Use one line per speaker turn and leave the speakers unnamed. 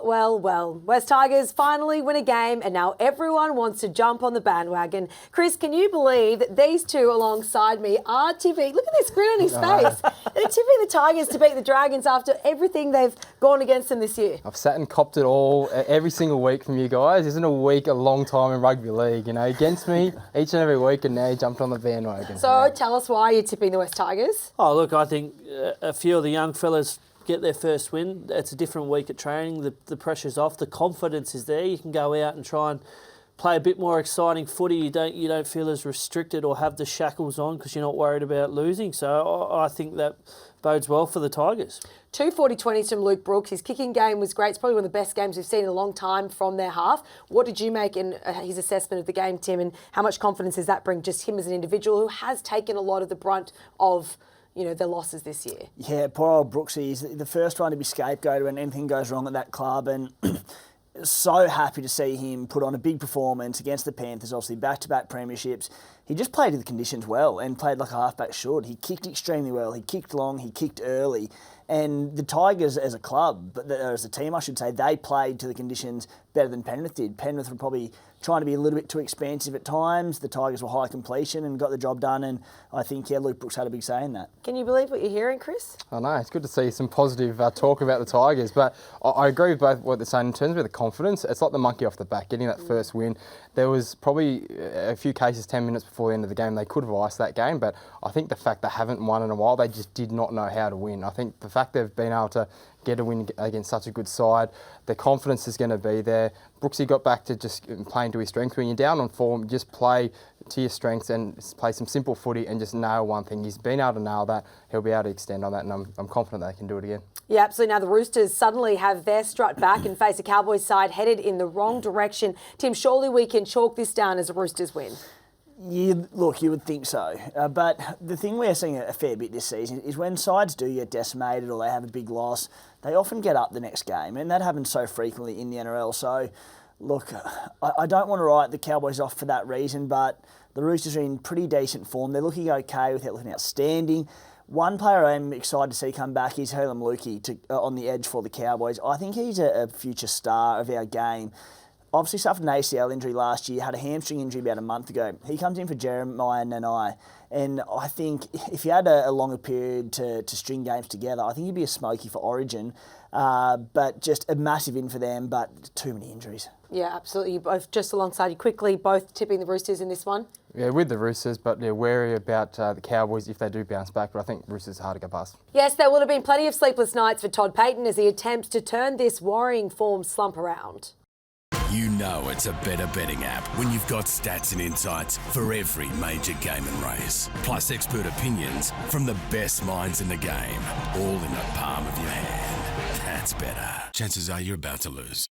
Well. West Tigers finally win a game and now everyone wants to jump on the bandwagon. Chris, can you believe that these two alongside me are tipping? Look at this grin on his face. They're tipping the Tigers to beat the Dragons after everything they've gone against them this year.
I've sat and copped it all every single week from you guys. Isn't a week a long time in rugby league? You know, against me each and every week, and now you jumped on the bandwagon.
So tell us why you're tipping the West Tigers.
Oh, look, I think a few of the young fellas get their first win. It's a different week at training. The pressure's off. The confidence is there. You can go out and try and play a bit more exciting footy. You don't feel as restricted or have the shackles on because you're not worried about losing. So I think that bodes well for the Tigers. 2
40-20s from Luke Brooks. His kicking game was great. It's probably one of the best games we've seen in a long time from their half. What did you make in his assessment of the game, Tim, and how much confidence does that bring just him as an individual who has taken a lot of the brunt of their losses this year?
Yeah, poor old Brooksy is the first one to be scapegoated when anything goes wrong at that club, and so happy to see him put on a big performance against the Panthers, obviously back-to-back premierships. He just played to the conditions well and played like a halfback should. He kicked extremely well. He kicked long. He kicked early. And the Tigers as a club, or as a team I should say, they played to the conditions better than Penrith did. Penrith were probably trying to be a little bit too expansive at times. The Tigers were high completion and got the job done, and I think, Luke Brooks had a big say in that.
Can you believe what you're hearing, Chris?
I know, it's good to see some positive talk about the Tigers, but I agree with both what they're saying in terms of the confidence. It's like the monkey off the back, getting that first win. There was probably a few cases 10 minutes before the end of the game they could have iced that game, but I think the fact they haven't won in a while, they just did not know how to win. I think the fact they've been able to get a win against such a good side, their confidence is going to be there. Brooksy got back to just playing to his strengths. When you're down on form, just play to your strengths and play some simple footy and just nail one thing. He's been able to nail that. He'll be able to extend on that, and I'm confident they can do it again.
Yeah, absolutely. Now the Roosters suddenly have their strut back and face a Cowboys side headed in the wrong direction. Tim, surely we can chalk this down as a Roosters win.
Look, you would think so. But the thing we're seeing a fair bit this season is when sides do get decimated or they have a big loss, they often get up the next game, and that happens so frequently in the NRL. So, look, I don't want to write the Cowboys off for that reason, but the Roosters are in pretty decent form. They're looking okay without looking outstanding. One player I'm excited to see come back is Hurlem Lukey on the edge for the Cowboys. I think he's a future star of our game. Obviously suffered an ACL injury last year, had a hamstring injury about a month ago. He comes in for Jeremiah Nanai, and I think if he had a longer period to string games together, I think he'd be a smoky for Origin, but just a massive in for them, but too many injuries.
Yeah, absolutely. You both, just alongside you quickly, both tipping the Roosters in this one?
Yeah, with the Roosters, but they're wary about the Cowboys if they do bounce back, but I think Roosters are hard to go past.
Yes, there will have been plenty of sleepless nights for Todd Payten as he attempts to turn this worrying form slump around.
You know it's a better betting app when you've got stats and insights for every major game and race. Plus expert opinions from the best minds in the game, all in the palm of your hand. That's better. Chances are you're about to lose.